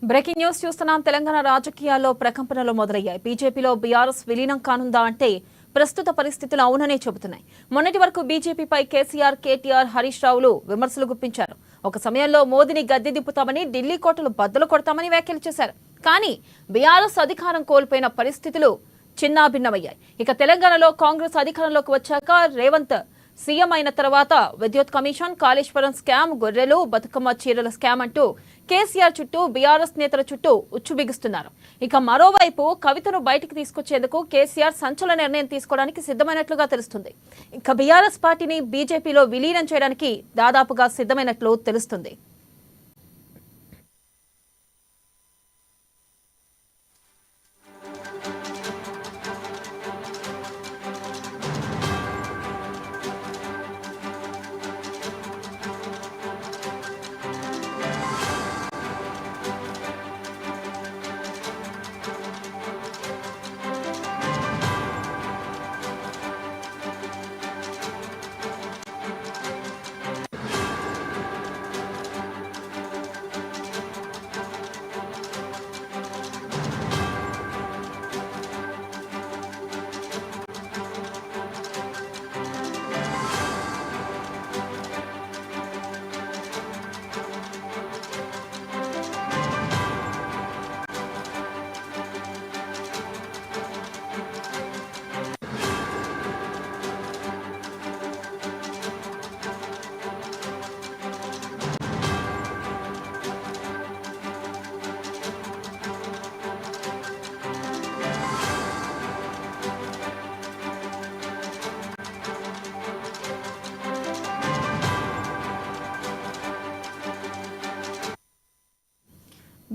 Breaking news చూస్తున్నాం. తెలంగాణ రాజకీయాల్లో ప్రకంపనలు మొదలయ్యాయి. బీజేపీలో బీఆర్ఎస్ విలీనం కానుందా అంటే ప్రస్తుత పరిస్థితులు అవుననే చెబుతున్నాయి. మొన్నటి వరకు బీజేపీపై కేసీఆర్, కేటీఆర్, హరీష్ రావులు విమర్శలు గుప్పించారు. ఒక సమయంలో మోదీని గద్దె దింపుతామని, ఢిల్లీ కోటలు బద్దలు కొడతామని వ్యాఖ్యలు చేశారు. కానీ బీఆర్ఎస్ అధికారం కోల్పోయిన పరిస్థితులు చిన్నాభిన్నమయ్యాయి. ఇక తెలంగాణలో కాంగ్రెస్ అధికారంలోకి వచ్చాక రేవంత్ సీఎం అయిన తర్వాత విద్యుత్ కమిషన్, కాళేశ్వరం స్కామ్, గొర్రెలు, బతుకమ్మ చీరల స్కామ్ అంటూ కేసీఆర్ చుట్టూ బీఆర్ఎస్ నేతల చుట్టూ ఉచ్చు బిగుస్తున్నారు. ఇక మరోవైపు కవితను బయటికి తీసుకొచ్చేందుకు కేసీఆర్ సంచలన నిర్ణయం తీసుకోవడానికి సిద్ధమైనట్లుగా తెలుస్తుంది. ఇక బీఆర్ఎస్ పార్టీని బీజేపీలో విలీనం చేయడానికి దాదాపుగా సిద్ధమైనట్లు తెలుస్తుంది.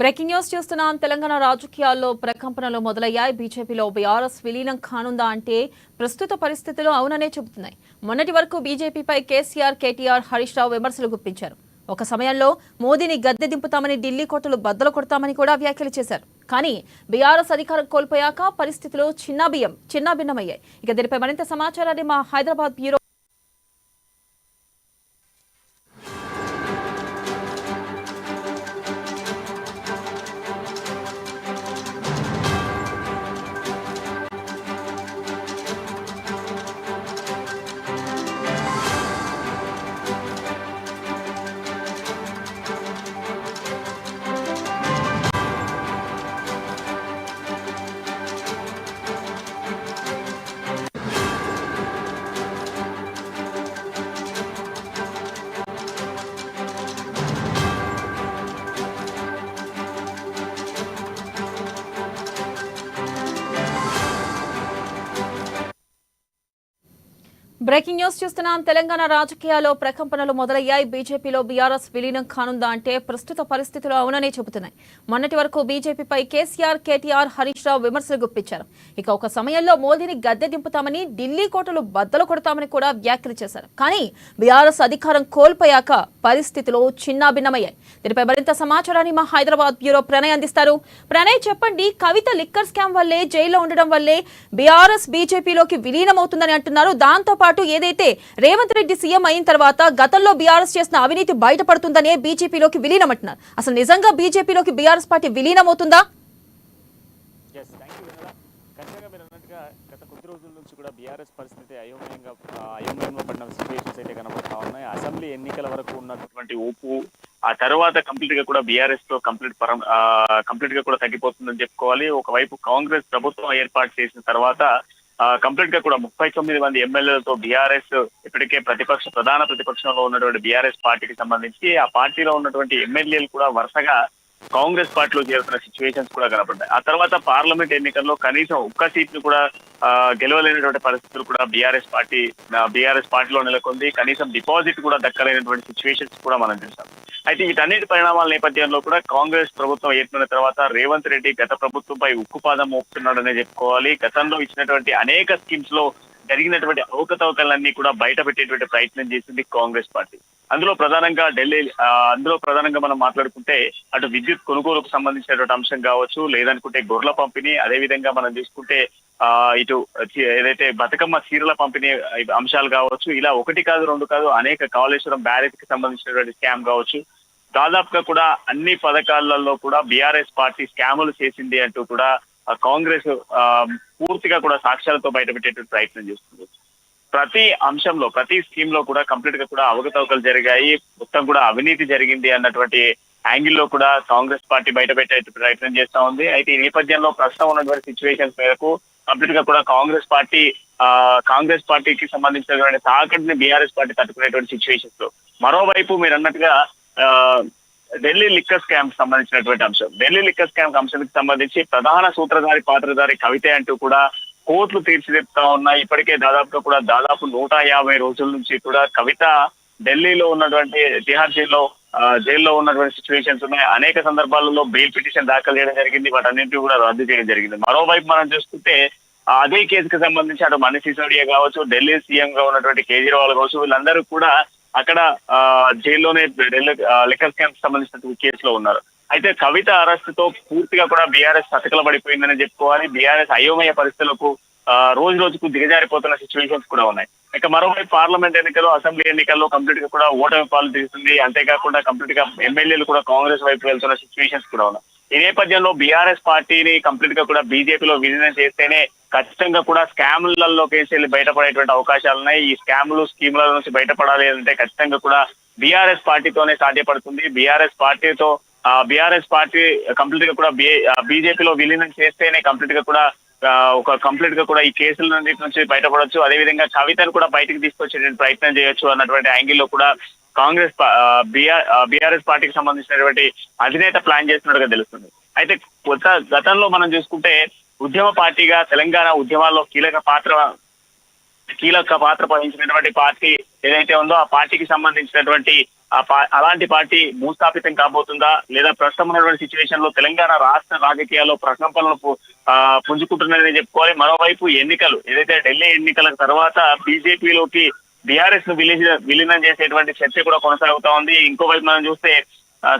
బ్రేకింగ్ న్యూస్ చూస్తున్నాం. తెలంగాణ రాజకీయాల్లో ప్రకంపనలు మొదలయ్యాయి. బీజేపీలో బీఆర్ఎస్ విలీనం కానుందా అంటే ప్రస్తుత పరిస్థితులు అవుననే చెబుతున్నాయి. మొన్నటి వరకు బీజేపీపై కేసీఆర్, కేటీఆర్, హరీష్ రావు విమర్శలు గుప్పించారు. ఒక సమయంలో మోదీని గద్దె దింపుతామని, ఢిల్లీ కోటలు బద్దలు కొడతామని కూడా వ్యాఖ్యలు చేశారు. కానీ బీఆర్ఎస్ అధికారం కోల్పోయాక పరిస్థితులు చిన్నాభిన్నమయ్యాయి. ఇక దీనిపై మరింత సమాచారాన్ని మా హైదరాబాద్ బ్యూరో బ్రేకింగ్ న్యూస్ చూస్తున్నాం. తెలంగాణ రాజకీయాల్లో ప్రకంపనలు మొదలయ్యాయి. బీజేపీలో బీఆర్ఎస్ విలీనం కానుందా అంటే ప్రస్తుత పరిస్థితులు అవుననే చెబుతున్నాయి. మొన్నటి వరకు బీజేపీపై కేసీఆర్, కేటీఆర్, హరీష్ రావు విమర్శలు గుప్పించారు. ఇక ఒక సమయంలో మోదీని గద్దె దింపుతామని, ఢిల్లీ కోటలు బద్దలు కొడతామని కూడా వ్యాఖ్యలు చేశారు. కానీ బీఆర్ఎస్ అధికారం కోల్పోయాక పరిస్థితులు చిన్నాభిన్నమయ్యాయి. దీనిపై మరింత సమాచారాన్ని మా హైదరాబాద్ బ్యూరో ప్రణయ్ అందిస్తారు. ప్రణయ్, చెప్పండి. కవిత లిక్కర్ స్కామ్ వల్లే, జైల్లో ఉండడం వల్లే బీఆర్ఎస్ బీజేపీలోకి విలీనం అవుతుందని అంటున్నారు. దాంతో పాటు ఏదైతే రేవంత్ రెడ్డి సీఎం అయిన తర్వాత గతంలో బీఆర్ఎస్ చేసిన అవినీతి బయటపడుతుందనే బీజేపీలోకి విలీనం అంటున్నారు. అసలు నిజంగా బీజేపీలోకి బీఆర్ఎస్ పార్టీ విలీనం అవుతుందా? గత కొద్ది రోజుల నుంచి కూడా బీఆర్ఎస్ పరిస్థితి అయోమయంలో పడిన సిచ్యువేషన్స్ అయితే కనబడతా ఉన్నాయి. అసెంబ్లీ ఎన్నికల వరకు ఉన్నటువంటి ఊపు ఆ తర్వాత కంప్లీట్ గా కూడా బీఆర్ఎస్ తో కంప్లీట్ గా కూడా తగ్గిపోతుందని చెప్పుకోవాలి. ఒకవైపు కాంగ్రెస్ ప్రభుత్వం ఏర్పాటు చేసిన తర్వాత కంప్లీట్ గా కూడా 39 మంది ఎమ్మెల్యేలతో బీఆర్ఎస్ ఇప్పటికే ప్రధాన ప్రతిపక్షంలో ఉన్నటువంటి బీఆర్ఎస్ పార్టీకి సంబంధించి ఆ పార్టీలో ఉన్నటువంటి ఎమ్మెల్యేలు కూడా వరుసగా కాంగ్రెస్ పార్టీలో చేరుతున్న సిచ్యువేషన్స్ కూడా కనపడ్డాయి. ఆ తర్వాత పార్లమెంట్ ఎన్నికల్లో కనీసం ఒక్క సీట్ ను కూడా గెలవలేనటువంటి పరిస్థితులు కూడా బీఆర్ఎస్ పార్టీలో నెలకొంది. కనీసం డిపాజిట్ కూడా దక్కలేనటువంటి సిచ్యువేషన్స్ కూడా మనం చూసాం. అయితే వీటన్నిటి పరిణామాల నేపథ్యంలో కూడా కాంగ్రెస్ ప్రభుత్వం ఏర్పడిన తర్వాత రేవంత్ రెడ్డి గత ప్రభుత్వంపై ఉక్కుపాదం మోపుతున్నాడనే చెప్పుకోవాలి. గతంలో ఇచ్చినటువంటి అనేక స్కీమ్స్ లో జరిగినటువంటి అవకతవకలన్నీ కూడా బయట పెట్టేటువంటి ప్రయత్నం చేసింది కాంగ్రెస్ పార్టీ. అందులో ప్రధానంగా మనం మాట్లాడుకుంటే అటు విద్యుత్ కొనుగోలుకు సంబంధించినటువంటి అంశం కావచ్చు, లేదనుకుంటే గొర్రెల పంపిణీ, అదే విధంగా మనం చూసుకుంటే ఇటు ఏదైతే బతుకమ్మ చీరల పంపిణీ అంశాలు కావచ్చు, ఇలా ఒకటి కాదు రెండు కాదు అనేక కాళేశ్వరం బ్యారేజ్ కి సంబంధించినటువంటి స్కామ్ కావచ్చు, దాదాపుగా కూడా అన్ని పథకాలలో కూడా బీఆర్ఎస్ పార్టీ స్కాములు చేసింది అంటూ కూడా కాంగ్రెస్ పూర్తిగా కూడా సాక్ష్యాలతో బయటపెట్టేటువంటి ప్రయత్నం చేస్తుంది. ప్రతి అంశంలో ప్రతి స్కీమ్ లో కూడా కంప్లీట్ గా కూడా అవకతవకలు జరిగాయి, మొత్తం కూడా అవినీతి జరిగింది అన్నటువంటి యాంగిల్లో కూడా కాంగ్రెస్ పార్టీ బయటపెట్టే ప్రయత్నం చేస్తా ఉంది. అయితే ఈ నేపథ్యంలో ప్రస్తుతం ఉన్నటువంటి సిచ్యువేషన్స్ మేరకు కంప్లీట్ గా కూడా కాంగ్రెస్ పార్టీకి సంబంధించినటువంటి తాకట్టుని బీఆర్ఎస్ పార్టీ తట్టుకునేటువంటి సిచ్యువేషన్స్ లో మరోవైపు మీరు అన్నట్టుగా ఢిల్లీ లిక్కర్ స్కామ్ సంబంధించినటువంటి అంశం, ఢిల్లీ లిక్కర్ స్కామ్ అంశానికి సంబంధించి ప్రధాన సూత్రధారి పాత్రధారి కవిత అంటూ కూడా కోర్టులు తీర్చిదిద్దుతా ఉన్నాయి. ఇప్పటికే దాదాపు 150 రోజుల నుంచి కూడా కవిత ఢిల్లీలో ఉన్నటువంటి తిహార్ జైల్లో ఉన్నటువంటి సిచ్యువేషన్స్ ఉన్నాయి. అనేక సందర్భాలలో బెయిల్ పిటిషన్ దాఖలు చేయడం జరిగింది, వాటన్నింటినీ కూడా రద్దు చేయడం జరిగింది. మరోవైపు మనం చూసుకుంటే అదే కేసుకు సంబంధించి అటు మనీష్ సిసోడియా కావచ్చు, ఢిల్లీ సీఎం గా ఉన్నటువంటి కేజ్రీవాల్ కావచ్చు, వీళ్ళందరూ కూడా అక్కడ జైల్లోనే లిక్కర్ స్కామ్ సంబంధించిన కేసులో ఉన్నారు. అయితే కవిత అరెస్ట్ తో పూర్తిగా కూడా బీఆర్ఎస్ అతకల పడిపోయిందని చెప్పుకోవాలి. బీఆర్ఎస్ అయోమయ పరిస్థితులకు రోజు రోజుకు దిగజారిపోతున్న సిచ్యువేషన్స్ కూడా ఉన్నాయి. ఇక మరోవైపు పార్లమెంట్ ఎన్నికలు, అసెంబ్లీ ఎన్నికల్లో కంప్లీట్ గా కూడా ఓటమి పాలు తీస్తుంది. అంతేకాకుండా కంప్లీట్ గా ఎమ్మెల్యేలు కూడా కాంగ్రెస్ వైపు వెళ్తున్న సిచ్యువేషన్స్ కూడా ఉన్నాయి. ఈ నేపథ్యంలో బీఆర్ఎస్ పార్టీని కంప్లీట్ గా కూడా బీజేపీలో విలీనం చేస్తేనే ఖచ్చితంగా కూడా స్కామ్లలోకి వెళ్ళి బయటపడేటువంటి అవకాశాలు ఉన్నాయి. ఈ స్కామ్లు స్కీముల నుంచి బయటపడాలి అంటే ఖచ్చితంగా కూడా బీఆర్ఎస్ పార్టీతోనే సాధ్యపడుతుంది. బీఆర్ఎస్ పార్టీ కంప్లీట్ గా కూడా బీజేపీలో విలీనం చేస్తేనే కంప్లీట్ గా కూడా ఈ కేసుల నుంచి బయటపడవచ్చు. అదేవిధంగా కవితను కూడా బయటకు తీసుకొచ్చే ప్రయత్నం చేయొచ్చు అన్నటువంటి యాంగిల్లో కూడా కాంగ్రెస్ బీఆర్ఎస్ పార్టీకి సంబంధించినటువంటి అధినేత ప్లాన్ చేస్తున్నట్టుగా తెలుస్తుంది. అయితే గతంలో మనం చూసుకుంటే ఉద్యమ పార్టీగా తెలంగాణ ఉద్యమాల్లో కీలక పాత్ర వహించినటువంటి పార్టీ ఏదైతే ఉందో ఆ పార్టీకి సంబంధించినటువంటి అలాంటి పార్టీ భూస్థాపితం కాబోతుందా, లేదా ప్రస్తుతం ఉన్నటువంటి సిచ్యువేషన్ లో తెలంగాణ రాష్ట్ర రాజకీయాల్లో ప్రకంపనలు పుంజుకుంటున్నదని చెప్పుకోవాలి. మరోవైపు ఎన్నికలు ఏదైతే ఢిల్లీ ఎన్నికల తర్వాత బీజేపీలోకి బీఆర్ఎస్ ను విలీనం చేసేటువంటి చర్చ కూడా కొనసాగుతా ఉంది. ఇంకోవైపు మనం చూస్తే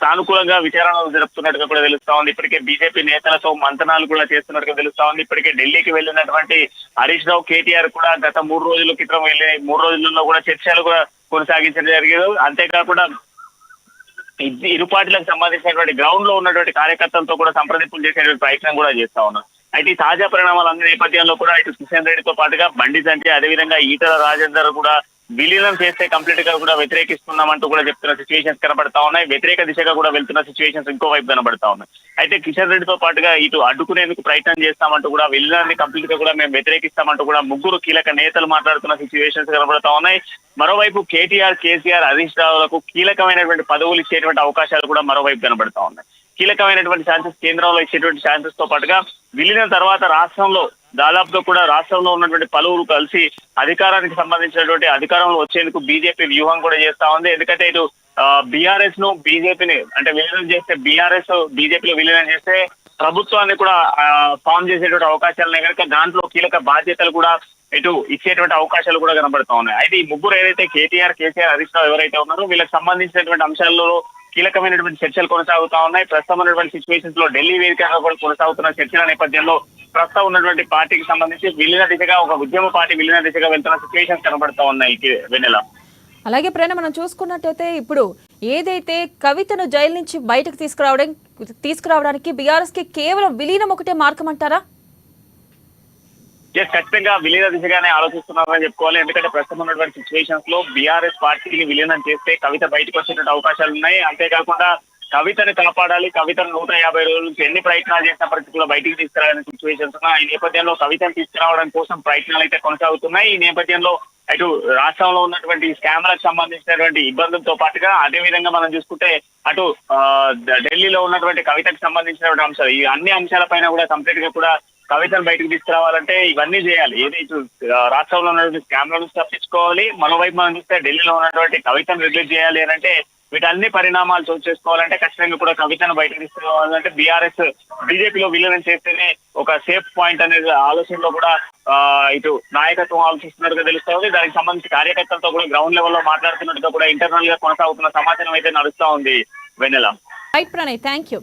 సానుకూలంగా విచారణలు జరుపుతున్నట్టుగా కూడా తెలుస్తా ఉంది. ఇప్పటికే బీజేపీ నేతలతో మంతనాలు కూడా చేస్తున్నట్టుగా తెలుస్తా ఉంది. ఇప్పటికే ఢిల్లీకి వెళ్ళినటువంటి హరీష్ రావు, కేటీఆర్ కూడా గత 3 రోజుల క్రితం వెళ్ళి 3 రోజుల్లో కూడా చర్చలు కూడా కొనసాగించడం జరిగేది. అంతేకాకుండా ఇరు పార్టీలకు సంబంధించినటువంటి గ్రౌండ్ లో ఉన్నటువంటి కార్యకర్తలతో కూడా సంప్రదింపులు చేసేటువంటి ప్రయత్నం కూడా చేస్తా ఉన్నారు. అయితే ఈ తాజా పరిణామాలన్నీ నేపథ్యంలో కూడా ఇటు కిషన్ రెడ్డితో పాటుగా బండి సంజయ్, అదేవిధంగా ఈటల రాజేందర్ కూడా విలీనం చేస్తే కంప్లీట్ గా కూడా వ్యతిరేకిస్తున్నామంటూ కూడా చెప్తున్న సిచ్యువేషన్స్ కనబడతా ఉన్నాయి. వ్యతిరేక దిశగా కూడా వెళ్తున్న సిచ్యువేషన్స్ ఇంకోవైపు కనబడతా ఉన్నాయి. అయితే కిషన్ రెడ్డితో పాటుగా ఇటు అడ్డుకునేందుకు ప్రయత్నం చేస్తామంటూ కూడా విలీనాన్ని కంప్లీట్ గా కూడా మేము వ్యతిరేకిస్తామంటూ కూడా 3 కీలక నేతలు మాట్లాడుతున్న సిచ్యువేషన్స్ కనబడతా ఉన్నాయి. మరోవైపు కేటీఆర్, కేసీఆర్, హరీష్ రావులకు కీలకమైనటువంటి పదవులు ఇచ్చేటువంటి అవకాశాలు కూడా మరోవైపు కనబడతా ఉన్నాయి. కీలకమైనటువంటి ఛాన్సెస్ కేంద్రంలో ఇచ్చేటువంటి ఛాన్సెస్ తో పాటుగా విలీనం తర్వాత దాదాపుగా కూడా రాష్ట్రంలో ఉన్నటువంటి పలువురు కలిసి అధికారానికి సంబంధించినటువంటి అధికారంలో వచ్చేందుకు బీజేపీ వ్యూహం కూడా చేస్తా ఉంది. ఎందుకంటే ఇటు బీఆర్ఎస్ ను బీజేపీని అంటే విలీనం చేస్తే బీఆర్ఎస్ బీజేపీలో విలీనం చేస్తే ప్రభుత్వాన్ని కూడా ఫామ్ చేసేటువంటి అవకాశాలు కనుక దాంట్లో కీలక బాధ్యతలు కూడా ఇటు ఇచ్చేటువంటి అవకాశాలు కూడా కనబడతా ఉన్నాయి. అయితే ఈ 3 ఏదైతే కేటీఆర్, కేసీఆర్, హరీష్ రావు ఎవరైతే ఉన్నారో వీళ్ళకి సంబంధించినటువంటి అంశాల్లో కీలకమైనటువంటి చర్చలు కొనసాగుతా ఉన్నాయి. ప్రస్తుతం ఉన్నటువంటి సిచ్యువేషన్స్ లో ఢిల్లీ వేదికగా కూడా కొనసాగుతున్న చర్చల నేపథ్యంలో ప్రస్తుతం ఉన్నటువంటి పార్టీకి సంబంధించి విలీన దిశగా ఒక ఉద్యమ పార్టీ విలీన దిశగా వెళ్తున్న సిచ్యువేషన్స్ కనబడతా ఉన్నాయి. వెన్నెల అలాగే ప్రేరణ మనం చూసుకున్నట్టయితే ఇప్పుడు ఏదైతే కవితను జైలు నుంచి బయటకు తీసుకురావడానికి బీఆర్ఎస్ కి కేవలం విలీనం ఒకటే మార్గం అంటారా? ఖచ్చితంగా విలీన దిశగానే ఆలోచిస్తున్నారని చెప్పుకోవాలి. ఎందుకంటే ప్రస్తుతం ఉన్నటువంటి సిచ్యువేషన్స్ లో బీఆర్ఎస్ పార్టీని విలీనం చేస్తే కవిత బయటకు వచ్చేటువంటి అవకాశాలు ఉన్నాయి. అంతేకాకుండా కవితని కాపాడాలి, కవితను 150 రోజుల నుంచి ఎన్ని ప్రయత్నాలు చేసినప్పటికీ కూడా బయటికి తీసుకురావాలని సిచ్యువేషన్స్ ఉన్నాయి. ఈ నేపథ్యంలో కవితను తీసుకురావడం కోసం ప్రయత్నాలు అయితే కొనసాగుతున్నాయి. ఈ నేపథ్యంలో అటు రాష్ట్రంలో ఉన్నటువంటి స్కామ్లకు సంబంధించినటువంటి ఇబ్బందులతో పాటుగా అదే విధంగా మనం చూసుకుంటే అటు ఢిల్లీలో ఉన్నటువంటి కవితకు సంబంధించినటువంటి అంశాలు, ఈ అన్ని అంశాలపైన కూడా కంప్లీట్ గా కూడా కవితను బయటకు తీసుకురావాలంటే ఇవన్నీ చేయాలి. ఏది ఇటు రాష్ట్రంలో ఉన్నటువంటి స్కామ్ల నుంచి తప్పించుకోవాలి, మరోవైపు మనం చూస్తే ఢిల్లీలో ఉన్నటువంటి కవితను రిలీజ్ చేయాలి అని అంటే వీటన్ని పరిణామాలు చోటు చేసుకోవాలంటే ఖచ్చితంగా కూడా కవితను బయటకు తీసుకురావాలంటే బీఆర్ఎస్ బీజేపీలో విలీనం చేస్తేనే ఒక సేఫ్ పాయింట్ అనేది ఆలోచనలో కూడా ఇటు నాయకత్వం ఆలోచిస్తున్నట్టుగా తెలుస్తుంది. దానికి సంబంధించి కార్యకర్తలతో కూడా గ్రౌండ్ లెవెల్లో మాట్లాడుతున్నట్టుగా కూడా ఇంటర్నల్ గా కొనసాగుతున్న సమాచారం అయితే నడుస్తా ఉంది. Vennela. Right Pranay, thank you.